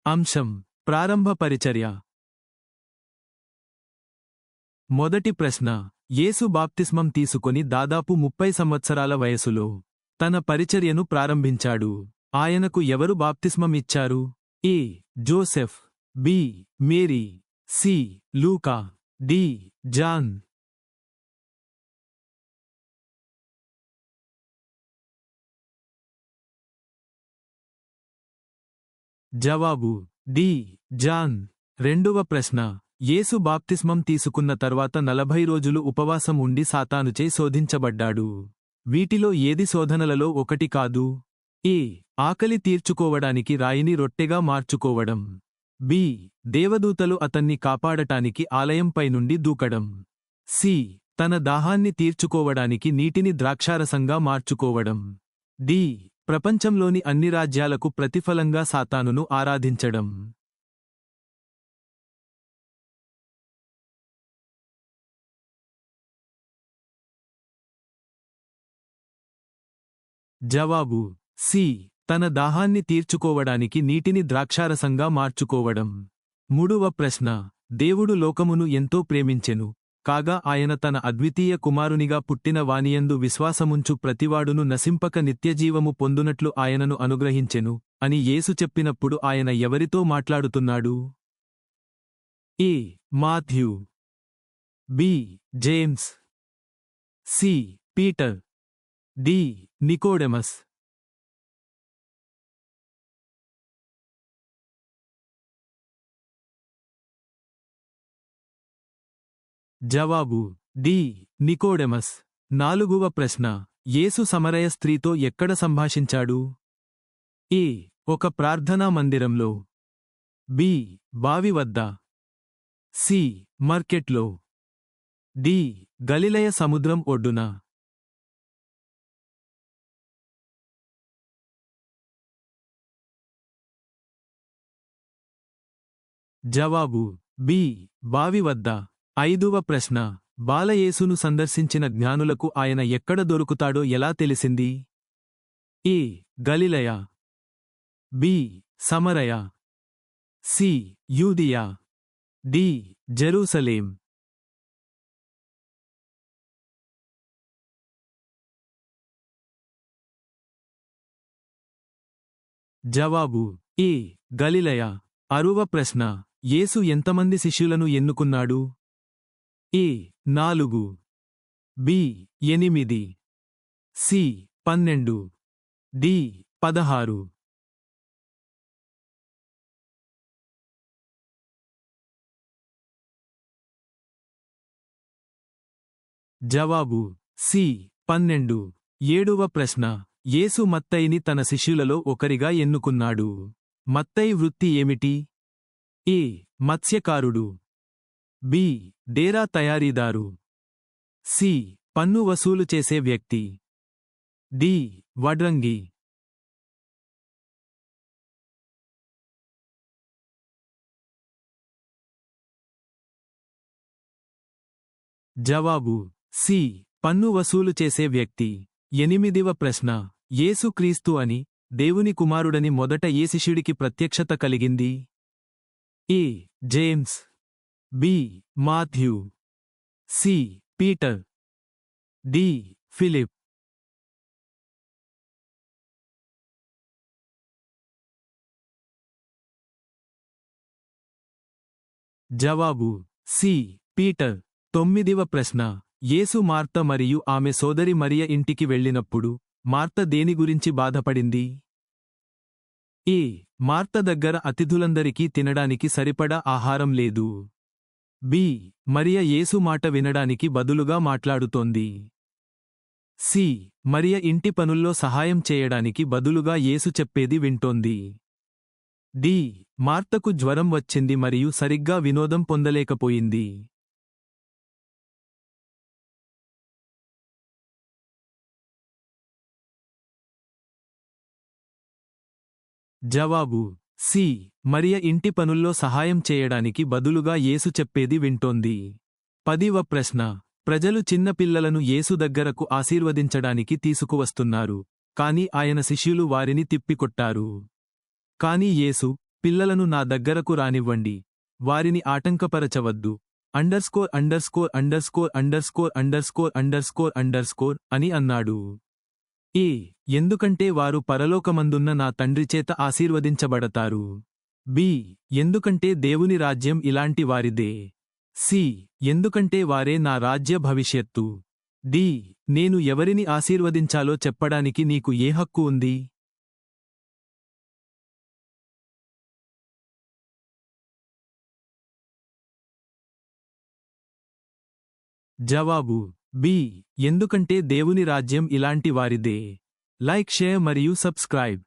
అంశం: ప్రారంభ పరిచర్య. మొదటి ప్రశ్న: యేసు బాప్తిస్మం తీసుకొని దాదాపు 30 సంవత్సరాల వయసులో తన పరిచర్యను ప్రారంభించాడు. ఆయనకు ఎవరు బాప్తిస్మం ఇచ్చారు? A. Joseph, B. Mary, C. Luka, D. John. జవాబు: డి. జాన్. రెండవ ప్రశ్న: యేసు బాప్తిస్మం తీసుకున్న తర్వాత 40 రోజులు ఉపవాసం ఉండి సాతానుచే శోధించబడ్డాడు. వీటిలో ఏది శోధనలలో ఒకటి కాదు? ఏ. ఆకలి తీర్చుకోవడానికి రాయిని రొట్టెగా మార్చుకోవడం. బి. దేవదూతలు అతన్ని కాపాడటానికి ఆలయంపై నుండి దూకడం. సి. తన దాహాన్ని తీర్చుకోవడానికి నీటిని ద్రాక్షారసంగా మార్చుకోవడం. డి. ప్రపంచంలోని అన్ని రాజ్యాలకు ప్రతిఫలంగా సాతానును ఆరాధించడం. జవాబు: సి. తన దాహాన్ని తీర్చుకోవడానికి నీటిని ద్రాక్షారసంగా మార్చుకోవడం. మూడవ ప్రశ్న: దేవుడు లోకమును ఎంతో ప్రేమించెను, కాగా ఆయన తన అద్వితీయ కుమారునిగా పుట్టిన వానియందు విశ్వాసముంచు ప్రతివాడును నశింపక నిత్యజీవము పొందునట్లు ఆయనను అనుగ్రహించెను అని యేసు చెప్పినప్పుడు ఆయన ఎవరితో మాట్లాడుతున్నాడు? A. Matthew, B. James, C. Peter, D. Nicodemus. జవాబు: డి. నికోడెమస్. నాలుగవ ప్రశ్న: యేసు సమరయ స్త్రీతో ఎక్కడ సంభాషించాడు? ఏ. ఒక ప్రార్థనా మందిరంలో, బి. బావి వద్ద, సి. మార్కెట్లో, డి. గలిలయ సముద్రం ఒడ్డున. జవాబు: బి. బావి వద్ద. ఐదవ ప్రశ్న: బాలయేసును సందర్శించిన జ్ఞానులకు ఆయన ఎక్కడ దొరుకుతాడో ఎలా తెలిసింది? ఏ. గలిలయ, బి. సమరయ, సి. యూదియా, డి. జెరూసలేం. జవాబు: ఏ. గలిలయ. ఆరవ ప్రశ్న: యేసు ఎంతమంది శిష్యులను ఎన్నుకున్నాడు? ఏ. 4, బి. 8, సి. 12, డి. 16. జవాబు: సి. 12. ఏడవ ప్రశ్న: యేసు మత్తయిని తన శిష్యులలో ఒకరిగా ఎన్నుకున్నాడు. మత్తయి వృత్తి ఏమిటి? ఏ. మత్స్యకారుడు, బి. డేరా తయారీదారు, సి. పన్ను వసూలు చేసే వ్యక్తి, డి. వడ్రంగి. జవాబు: సి. పన్ను వసూలు చేసే వ్యక్తి. ఎనిమిదివ ప్రశ్న: యేసు క్రీస్తు అని, దేవుని కుమారుడని మొదట ఏ శిష్యుడికి ప్రత్యక్షత కలిగింది? A. James, B. Matthew, C. Peter, D. Philip. జవాబు: సి. పీటర్. తొమ్మిదివ ప్రశ్న: యేసు మార్త మరియు ఆమె సోదరి మరియ ఇంటికి వెళ్ళినప్పుడు మార్త దేని గురించి బాధపడింది? ఏ. మార్త దగ్గర అతిథులందరికీ తినడానికి సరిపడా ఆహారం లేదు. బి. మరియ యేసు మాట వినడానికి బదులుగా మాట్లాడుతోంది. సి. మరియ ఇంటి పనుల్లో సహాయం చేయడానికి బదులుగా యేసు చెప్పేది వింటోంది. డి. మార్తకు జ్వరం వచ్చింది మరియు సరిగ్గా వినోదం పొందలేకపోయింది. జవాబు: సి. మరియ ఇంటి పనుల్లో సహాయం చేయడానికి బదులుగా యేసు చెప్పేది వింటోంది. 10వ ప్రశ్న: ప్రజలు చిన్నపిల్లలను యేసు దగ్గరకు ఆశీర్వదించడానికి తీసుకువస్తున్నారు, కాని ఆయన శిష్యులు వారిని తిప్పికొట్టారు. కాని యేసు, పిల్లలను నా దగ్గరకు రానివ్వండి. వారిని ఆటంకపరచవద్దు. Underscore underscore underscore underscore underscore underscore underscore అని అన్నాడు. ఎందుకంటే వారు పరలోకమందున్న నా తండ్రిచేత ఆశీర్వదించబడతారు. బి ఎందుకంటే దేవుని రాజ్యం ఇలాంటి వారిదే. సి ఎందుకంటే వారే నా రాజ్య భవిష్యత్తు. డి నేను ఎవరిని ఆశీర్వదించాలో చెప్పడానికి నీకు ఏ హక్కు ఉంది? జవాబు బి ఎందుకంటే దేవుని రాజ్యం ఇలాంటి వారిదే. లైక్, షేర్ మరియు సబ్స్క్రైబ్.